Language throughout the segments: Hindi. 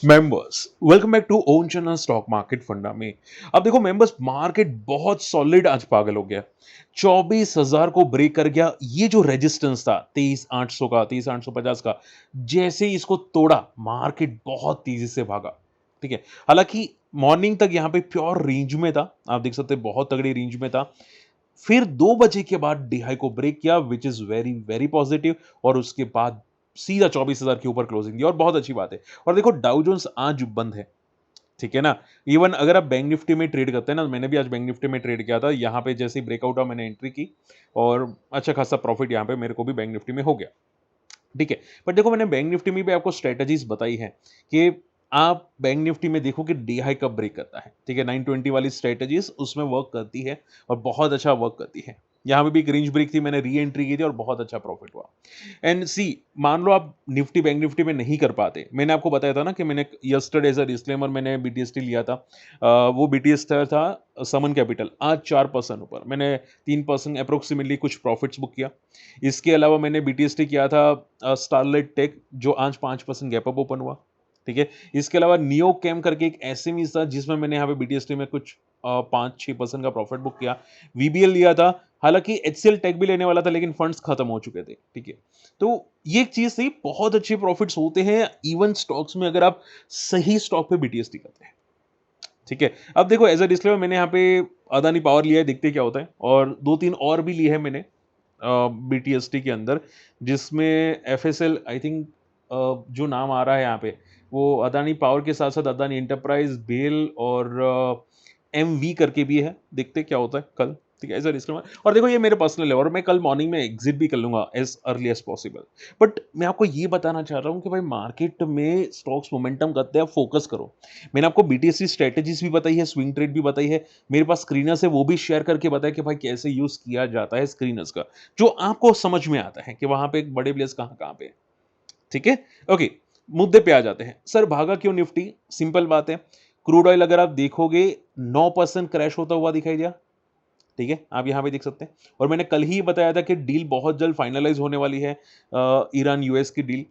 Members welcome back to own channel stock market फंडा में। अब देखो मेंबर्स, मार्केट बहुत सॉलिड आज पागल हो गया। 24,000 को ब्रेक कर गया। ये जो रेजिस्टेंस था 23,800 का, 23,850 का, जैसे ही इसको तोड़ा मार्केट बहुत तेजी से भागा। ठीक है, हालांकि मॉर्निंग तक यहाँ पे प्योर रेंज में था, आप देख सकते हैं बहुत तगड़ी रेंज में था। फिर 2 बजे के बाद डी को ब्रेक किया, which is very very positive, और उसके बाद सीधा 24,000 के ऊपर क्लोजिंग दी, और बहुत अच्छी बात है। और देखो डाउ जोन्स आज बंद है, ठीक है ना। इवन अगर आप बैंक निफ्टी में ट्रेड करते हैं ना, मैंने भी आज बैंक निफ्टी में ट्रेड किया था, यहाँ पे जैसे ही ब्रेकआउट हुआ मैंने एंट्री की, और अच्छा खासा प्रॉफिट यहाँ पे मेरे को भी बैंक निफ्टी में हो गया। ठीक है, बट देखो मैंने बैंक निफ्टी में भी आपको स्ट्रेटजीज बताई है कि आप बैंक निफ्टी में देखो कि डी हाई कब ब्रेक करता है। ठीक है, 920 वाली स्ट्रेटजीज उसमें वर्क करती है, और बहुत अच्छा वर्क करती है। यहाँ पे भी एक रेंज ब्रेक थी, मैंने री एंट्री की थी और बहुत अच्छा प्रॉफिट हुआ। एंड सी, मान लो आप निफ्टी बैंक निफ्टी में नहीं कर पाते, मैंने आपको बताया था ना कि मैंने यस्टरडे एज अ डिस्क्लेमर मैंने बीटीएसटी लिया था। वो बीटीएसटी था समन कैपिटल, आज 4% ऊपर, मैंने 3% अप्रोक्सीमेटली कुछ प्रॉफिट्स बुक किया। इसके अलावा मैंने बीटीएसटी किया था स्टारलाइट टेक, जो आज 5% गैप अप ओपन हुआ। ठीक है, इसके अलावा नियो कैम करके एक एसएमई था जिसमें मैंने यहाँ पे बीटीएसटी में कुछ 5-6% का प्रॉफिट बुक किया। वीबीएल लिया था, हालांकि एचसीएल टेक भी लेने वाला था लेकिन फंड्स खत्म हो चुके थे। ठीक है, तो ये एक चीज थी, बहुत अच्छे प्रॉफिट्स होते हैं इवन स्टॉक्स में अगर आप सही स्टॉक पे बीटीएसटी करते हैं। ठीक है, अब देखो एज अ डिस्क्लेमर मैंने यहाँ पे अदानी पावर लिया है, देखते क्या होता है, और 2-3 और भी लिए हैं मैंने बीटीएसटी के अंदर, जिसमें एफएसएल आई थिंक, जो नाम आ रहा है यहाँ पे, वो अदानी पावर के साथ साथ अदानी एंटरप्राइज, बेल और एमवी करके भी है, देखते क्या होता है कल। ठीक है, ऐसा डिस्क्लेमर। और देखो ये मेरे पर्सनल है, और मैं कल मॉर्निंग में एग्जिट भी कर लूंगा as early as possible. But मैं आपको ये बताना चाह रहा हूँ कि भाई मार्केट में स्टॉक्स मोमेंटम करते हैं, फोकस करो। मैंने आपको बीटीएससी स्ट्रेटेजीज भी बताई है, स्विंग ट्रेड भी बताई है, मेरे पास स्क्रीनर्स है वो भी शेयर करके बताया कि भाई कैसे यूज किया जाता है स्क्रीनर्स का, जो आपको समझ में आता है कि वहां पे एक बड़े प्लेस कहाँ कहाँ पे है। ठीक है, ओके, मुद्दे पे आ जाते हैं। सर भागा क्यों निफ्टी? सिंपल बात है, क्रूड ऑयल अगर आप देखोगे 9% क्रैश होता हुआ दिखाई दिया। ठीक है, आप यहां पे देख सकते हैं, और मैंने कल ही बताया था कि डील बहुत जल्द फाइनलाइज होने वाली है, ईरान यूएस की डील,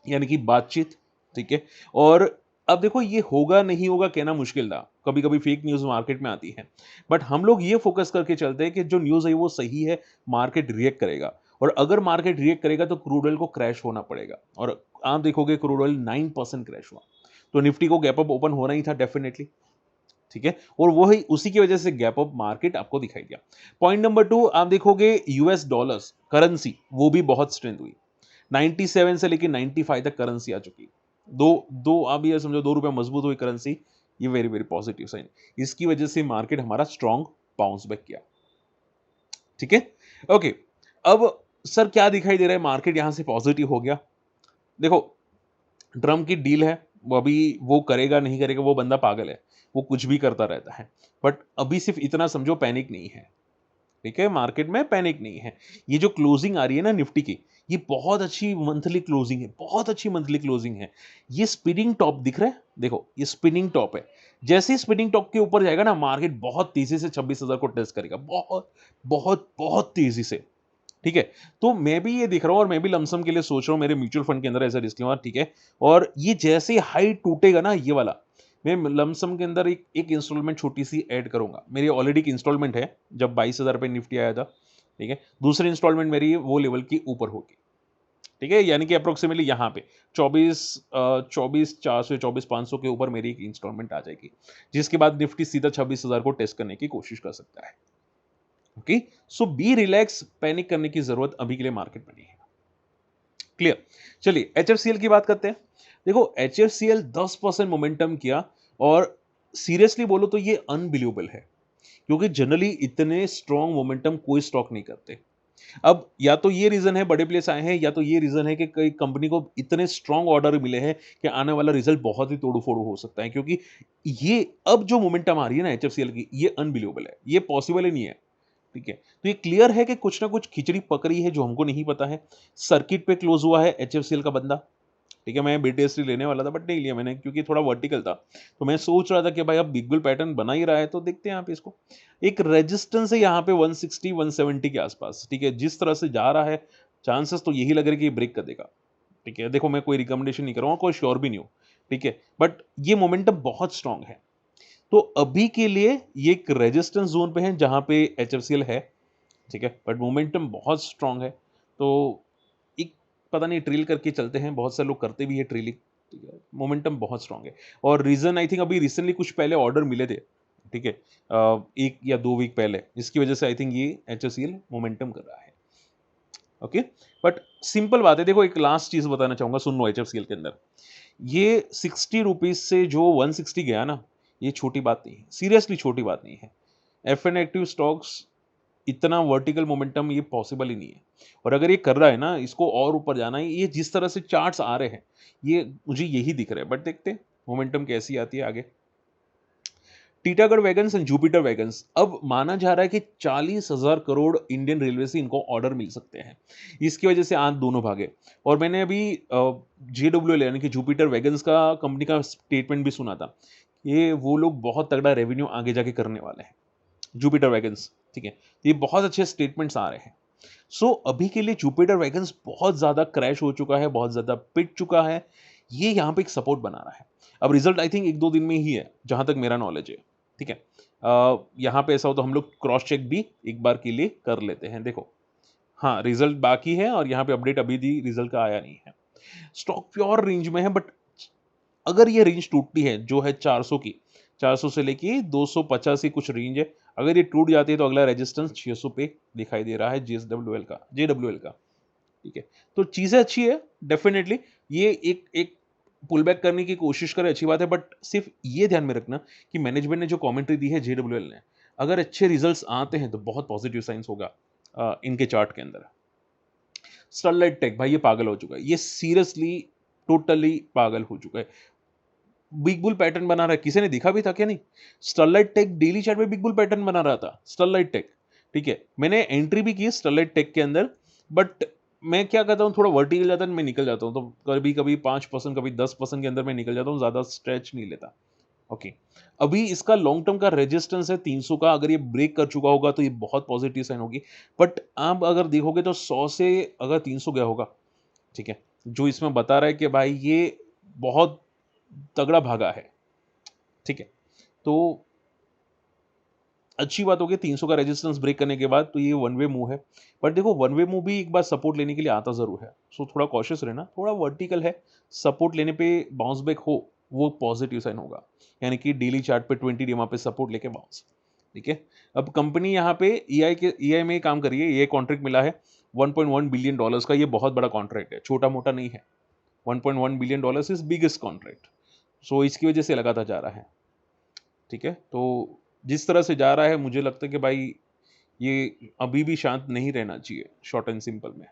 यानी कि बातचीत। ठीक है, और अब देखो ये होगा नहीं होगा कहना मुश्किल था, कभी कभी फेक न्यूज मार्केट में आती है, बट हम लोग ये फोकस करके चलते हैं कि जो न्यूज है वो सही है, मार्केट रिएक्ट करेगा, और अगर मार्केट रिएक्ट करेगा तो क्रूड ऑयल को क्रैश होना पड़ेगा, और आप देखोगे क्रूड ऑयल 9% क्रैश हुआ, तो निफ्टी को गैप अप ओपन होना ही था डेफिनेटली। ठीक है, और वो ही उसी की वजह से गैप अप मार्केट आपको दिखाई दिया। पॉइंट नंबर 2, आप देखोगे यूएस डॉलर्स करेंसी, वो भी बहुत स्ट्रेंथ हुई, 97 से लेकर 95 तक करेंसी आ चुकी। दो दो आप ये समझो, 2 रुपये मजबूत हुई करेंसी, ये वेरी वेरी पॉजिटिव साइन। इसकी वजह से मार्केट हमारा स्ट्रॉन्ग बाउंस बैक किया। ठीक है, ओके, अब सर क्या दिखाई दे रहा है, मार्केट यहां से पॉजिटिव हो गया। देखो ट्रम्प की डील है, वो अभी वो करेगा नहीं करेगा, वो बंदा पागल है, वो कुछ भी करता रहता है, बट अभी सिर्फ इतना समझो पैनिक नहीं है। ठीक है, मार्केट में पैनिक नहीं है। ये जो क्लोजिंग आ रही है ना निफ्टी की, ये बहुत अच्छी मंथली क्लोजिंग है, बहुत अच्छी मंथली क्लोजिंग है। ये स्पिनिंग टॉप दिख रहा है, देखो ये स्पिनिंग टॉप है, जैसे ही स्पिनिंग टॉप के ऊपर जाएगा ना मार्केट बहुत तेजी से 26,000 को टेस्ट करेगा, बहुत बहुत बहुत तेजी से। ठीक है, तो मैं भी ये दिख रहा हूं, और मैं भी लमसम के लिए सोच रहा हूं मेरे म्यूचुअल फंड के अंदर ऐसा डिस्क्लेमर। ठीक है, और ये जैसे हाई टूटेगा ना ये वाला, मैं लमसम के अंदर एक इंस्टॉलमेंट छोटी सी ऐड करूंगा। मेरी ऑलरेडी एक इंस्टॉलमेंट है, जब 22,000 पे निफ्टी आया था। ठीक है, दूसरी इंस्टॉलमेंट मेरी वो लेवल की ऊपर होगी। ठीक है, यानी कि अप्रोक्सीमेटली यहाँ पे 24,400 24,500 के ऊपर मेरी एक इंस्टॉलमेंट आ जाएगी, जिसके बाद निफ्टी सीधा 26,000 को टेस्ट करने की कोशिश कर सकता है। Okay, so be relax, panic करने की जरूरत अभी के लिए मार्केट में नहीं है। क्लियर, चलिए एचएफसीएल की बात करते हैं। देखो एचएफसीएल 10% मोमेंटम किया, और सीरियसली बोलो तो ये अनबिलीवेबल है, क्योंकि जनरली इतने स्ट्रॉन्ग मोमेंटम कोई स्टॉक नहीं करते। अब या तो ये रीजन है बड़े प्लेस आए हैं, या तो ये रीजन है कि कई कंपनी को इतने स्ट्रॉन्ग ऑर्डर मिले हैं कि आने वाला रिजल्ट बहुत ही तोड़ू फोड़ू हो सकता है, क्योंकि ये अब जो मोमेंटम आ रही है ना एचएफसीएल की, ये अनबिलीवेबल है, ये पॉसिबल ही नहीं है। ठीक है, तो ये क्लियर है कि कुछ ना कुछ खिचड़ी पकड़ी है जो हमको नहीं पता है। सर्किट पे क्लोज हुआ है एचएफसीएल का बंदा। ठीक है, मैं बीटीएसटी लेने वाला था बट नहीं लिया मैंने, क्योंकि थोड़ा वर्टिकल था, तो मैं सोच रहा था कि भाई अब बिग बुल पैटर्न बना ही रहा है तो देखते हैं आप इसको। एक रेजिस्टेंस है यहाँ पे 160 170 के आसपास। ठीक है, जिस तरह से जा रहा है चांसेस तो यही लग रहे कि ब्रेक कर देगा। ठीक है? देखो मैं कोई रिकमेंडेशन नहीं कर रहा हूँ, कोई श्योर भी नहीं हूँ, ठीक है? बट ये मोमेंटम बहुत स्ट्रॉन्ग है। तो अभी के लिए ये एक रेजिस्टेंस ज़ोन पे है जहाँ पे एचएफसीएल है, ठीक है? बट मोमेंटम बहुत स्ट्रॉन्ग है, तो एक पता नहीं ट्रेल करके चलते हैं, बहुत सारे लोग करते भी हैं ट्रेलिंग, ठीक है? मोमेंटम बहुत स्ट्रॉन्ग है और रीज़न आई थिंक अभी रिसेंटली कुछ पहले ऑर्डर मिले थे, ठीक है? 1 या 2 वीक पहले, जिसकी वजह से आई थिंक ये एचएफसीएल मोमेंटम कर रहा है, ओके? बट सिंपल बात है, देखो एक लास्ट चीज़ बताना चाहूँगा, सुन लो एचएफसीएल के अंदर, ये 60 रुपीज़ से जो 160 गया ना, ये छोटी बात नहीं है, सीरियसली छोटी बात नहीं है। एफएन एक्टिव स्टॉक्स इतना वर्टिकल मोमेंटम ये पॉसिबल ही नहीं है और अगर ये कर रहा है ना, इसको और ऊपर जाना है, ये जिस तरह से चार्ट्स आ रहे हैं, ये मुझे यही दिख रहा है, बट देखते हैं मोमेंटम कैसी आती है आगे। Titagarh wagons and Jupiter wagons, अब माना जा रहा है कि 40,000 करोड़ इंडियन रेलवे से इनको ऑर्डर मिल सकते हैं। इसकी वजह से आज दोनों भागे और मैंने अभी जेडब्ल्यूएल यानी कि जुपिटर वैगन्स का कंपनी का स्टेटमेंट भी सुना था। ये वो लोग बहुत तगड़ा रेवेन्यू आगे जाके करने वाले हैं, जुपिटर वैगन्स, ठीक है? ये बहुत अच्छे स्टेटमेंट्स आ रहे हैं। सो अभी के लिए जुपिटर वैगन्स बहुत ज़्यादा क्रैश हो चुका है, बहुत ज़्यादा पिट चुका है। ये यहाँ पे एक सपोर्ट बना रहा है। अब रिजल्ट आई थिंक 1-2 दिन में ही है, जहाँ तक मेरा नॉलेज है, ठीक है? यहाँ पे ऐसा हो तो हम लोग क्रॉस चेक भी एक बार के लिए कर लेते हैं। देखो, हाँ, रिजल्ट बाकी है और यहाँ पे अपडेट अभी भी रिजल्ट का आया नहीं है। स्टॉक प्योर रेंज में है बट अगर ये रेंज टूटती है जो है 400 की, 400 से लेके 250 की कुछ रेंज है, अगर ये टूट जाती है तो अगला रेजिस्टेंस 600 पे दिखाई दे रहा है जेडब्ल्यूएल का, ठीक है? तो चीज़ें अच्छी है, डेफिनेटली ये एक एक पुल बैक करने की कोशिश करे, अच्छी बात है, बट सिर्फ ये ध्यान में रखना कि मैनेजमेंट ने जो कमेंट्री दी है जेडब्ल्यूएल ने, अगर अच्छे रिजल्ट्स आते हैं तो बहुत पॉजिटिव साइंस होगा इनके चार्ट के अंदर। स्टरलाइट टेक भाई ये पागल हो चुका है, ये सीरियसली टोटली पागल हो चुका है। बिग बुल पैटर्न बना रहा है, किसी ने देखा भी था क्या? नहीं। स्टरलाइट टेक डेली चार्ट में बिग बुल पैटर्न बना रहा था, स्टरलाइट टेक, ठीक है? मैंने एंट्री भी की स्टरलाइट टेक के अंदर, बट मैं क्या करता हूँ, थोड़ा वर्टिकल जाता है मैं निकल जाता हूँ, तो कभी कभी 5% कभी 10% के अंदर मैं निकल जाता हूँ, ज़्यादा स्ट्रेच नहीं लेता, ओके? अभी इसका लॉन्ग टर्म का रेजिस्टेंस है 300 का, अगर ये ब्रेक कर चुका होगा तो ये बहुत पॉजिटिव साइन होगी, बट आप अगर देखोगे तो 100 से अगर 300 गया होगा, ठीक है, जो इसमें बता रहा है कि भाई ये बहुत तगड़ा भागा है, ठीक है? तो अच्छी बात होगी 300 का रेजिस्टेंस ब्रेक करने के बाद, तो ये वन वे मूव है, बट देखो वन वे मूव भी एक बार सपोर्ट लेने के लिए आता ज़रूर है, सो थोड़ा कॉशियस रहना, थोड़ा वर्टिकल है, सपोर्ट लेने पे बाउंस बैक हो, वो पॉजिटिव साइन होगा, यानी कि डेली चार्ट पे 20 डे पे सपोर्ट लेके बाउंस, ठीक है? अब कंपनी यहाँ पे ईआई में काम कर रही है, ये कॉन्ट्रैक्ट मिला है $1.1 बिलियन का, ये बहुत बड़ा कॉन्ट्रैक्ट है, छोटा मोटा नहीं है। $1.1 बिलियन इज बिगेस्ट कॉन्ट्रैक्ट, सो इसकी वजह से लगातार जा रहा है, ठीक है? तो जिस तरह से जा रहा है मुझे लगता है कि भाई ये अभी भी शांत नहीं रहना चाहिए, शॉर्ट एंड सिंपल में।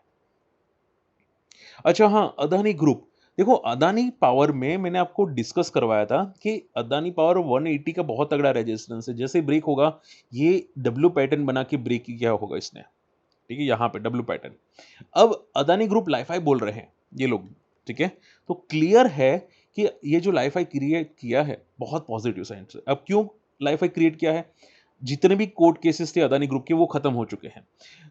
अच्छा हाँ, अदानी ग्रुप, देखो अदानी पावर में मैंने आपको डिस्कस करवाया था कि अदानी पावर 180 का बहुत तगड़ा रेजिस्टेंस है, जैसे ब्रेक होगा ये डब्ल्यू पैटर्न बना के ब्रेक किया होगा इसने, ठीक है? यहाँ पे डब्ल्यू पैटर्न। अब अदानी ग्रुप लाइफाई बोल रहे हैं ये लोग, ठीक है? तो क्लियर है कि ये जो लाइफाई क्रिएट किया है बहुत पॉजिटिव साइन से। अब क्यों लाइफाई क्रिएट किया है? जितने भी कोर्ट केसेस थे अदानी ग्रुप के वो खत्म हो चुके हैं।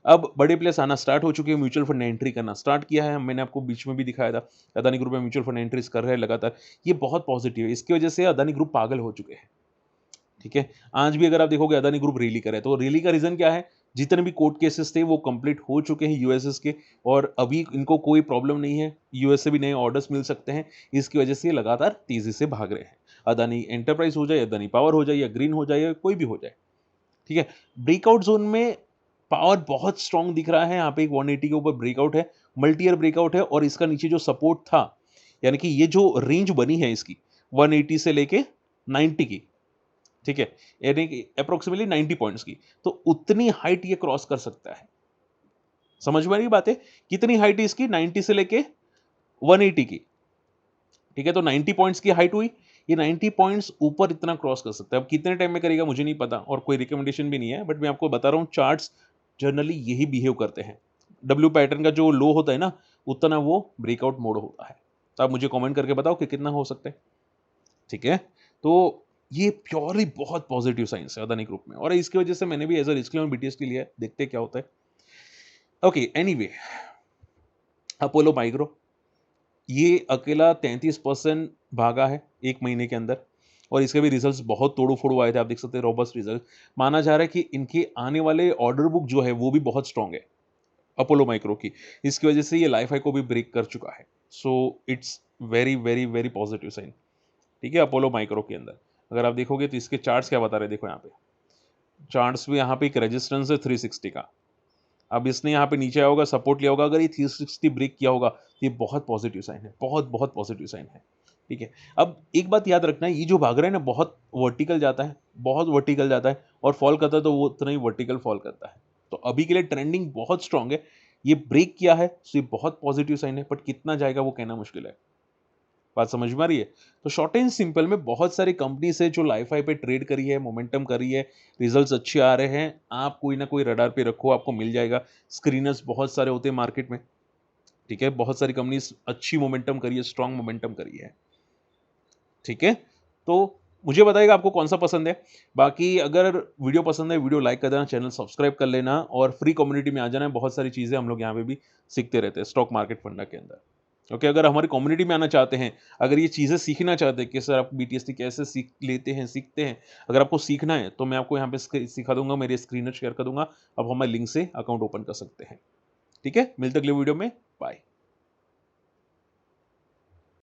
अब बड़े प्लेयर्स आना स्टार्ट हो चुके हैं, म्यूचुअल फंड ने एंट्री करना स्टार्ट किया है, मैंने आपको बीच में भी दिखाया था, अदानी ग्रुप में म्यूचुअल फंड एंट्रीज कर रहे हैं लगातार, ये बहुत पॉजिटिव है, इसकी वजह से अदानी ग्रुप पागल हो चुके हैं, ठीक है? आज भी अगर आप देखोगे अदानी ग्रुप रैली करे, तो रैली का रीज़न क्या है? जितने भी कोर्ट केसेस थे वो कंप्लीट हो चुके हैं यूएसएस के और अभी इनको कोई प्रॉब्लम नहीं है, यूएस से भी नए ऑर्डर्स मिल सकते हैं, इसकी वजह से ये लगातार तेज़ी से भाग रहे हैं। अदानी एंटरप्राइज़ हो जाए, अदानी पावर हो जाए या ग्रीन हो जाए या कोई भी हो जाए, ठीक है? ब्रेकआउट ज़ोन में पावर बहुत स्ट्रॉन्ग दिख रहा है, यहाँ पे एक 180 के ऊपर ब्रेकआउट है, मल्टी ईयर ब्रेकआउट है और इसका नीचे जो सपोर्ट था, यानी कि ये जो रेंज बनी है इसकी 180 से लेके 90 की, ठीक है? यानी कि अप्रॉक्सिमेटली 90 पॉइंट्स की, तो उतनी हाइट ये क्रॉस कर सकता है। समझ में आ रही बात है? कितनी हाइट है इसकी? 90 से लेके 180 की, ठीक है? तो 90 पॉइंट्स की हाइट हुई, ये 90 पॉइंट्स ऊपर इतना क्रॉस कर सकता है। अब कितने टाइम में करेगा मुझे नहीं पता और कोई रिकमेंडेशन भी नहीं है, बट मैं आपको बता रहा हूँ चार्ट्स जनरली यही बिहेव करते हैं। डब्ल्यू पैटर्न का जो लो होता है ना, उतना वो ब्रेकआउट मोड होता है। तो आप मुझे कमेंट करके बताओ कि कितना हो सकता है, ठीक है? तो ये प्योरली बहुत पॉजिटिव साइंस है अदानी ग्रुप में और इसकी वजह से मैंने भी एज अ रिस्क लिया बीटीएस के लिए, देखते हैं क्या होता है। ओके, एनीवे, अपोलो माइक्रो ये अकेला 33% भागा है 1 महीने के अंदर और इसके भी रिजल्ट्स बहुत तोड़-फोड़ आए थे, आप देख सकते हैं रोबस्ट रिजल्ट। माना जा रहा है कि इनके आने वाले ऑर्डर बुक जो है वो भी बहुत स्ट्रॉन्ग है, अपोलो माइक्रो की। इसकी वजह से ये लाइफ हाई को भी ब्रेक कर चुका है। So it's very, very, very positive sign, ठीक है, अपोलो माइक्रो के अंदर। अगर आप देखोगे तो इसके चार्ट्स क्या बता रहे हैं, देखो यहाँ पे। चार्ट्स में यहाँ पे एक रेजिस्टेंस है 360 का। अब इसने यहाँ पे नीचे आया होगा, सपोर्ट लिया होगा, अगर ये 360 ब्रेक किया होगा, तो ये बहुत पॉजिटिव साइन है, बहुत पॉजिटिव साइन है, ठीक है। अब एक बात याद रखना है, ये जो भाग रहा है ना, बहुत वर्टिकल जाता है, बहुत वर्टिकल जाता है और फॉल करता है तो वो उतना ही वर्टिकल फॉल करता है। तो अभी के लिए ट्रेंडिंग बहुत स्ट्रांग है, ये ब्रेक किया है तो ये बहुत पॉजिटिव साइन है, बट कितना जाएगा वो कहना मुश्किल है। बात समझ में आ रही है? तो शॉर्ट एंड सिंपल में बहुत सारी कंपनीज़ है जो लाइफ हाई पे ट्रेड करी है, मोमेंटम कर रही है, रिजल्ट्स अच्छे आ रहे हैं। आप कोई ना कोई रडार पे रखो, आपको मिल जाएगा। स्क्रीनर्स बहुत सारे होते हैं मार्केट में, ठीक है? बहुत सारी कंपनीज़ अच्छी मोमेंटम करी है, स्ट्रॉन्ग मोमेंटम करी है, ठीक है? तो मुझे बताइएगा आपको कौन-सा पसंद है। बाकी अगर वीडियो पसंद है, वीडियो लाइक कर देना, चैनल सब्सक्राइब कर लेना और फ्री कम्युनिटी में आ जाना है। बहुत सारी चीज़ें हम लोग यहाँ पे भी सीखते रहते हैं स्टॉक मार्केट फंडा के अंदर। ओके, अगर हमारी कम्युनिटी में आना चाहते हैं, अगर ये चीज़ें सीखना चाहते हैं कि सर आप बीटीएसटी कैसे सीख लेते हैं, सीखते हैं, अगर आपको सीखना है तो मैं आपको यहाँ पे सिखा दूँगा, मेरे स्क्रीनर शेयर कर दूँगा। आप हमारे लिंक से अकाउंट ओपन कर सकते हैं। ठीक है? मिलते हैं अगले वीडियो में, बाय।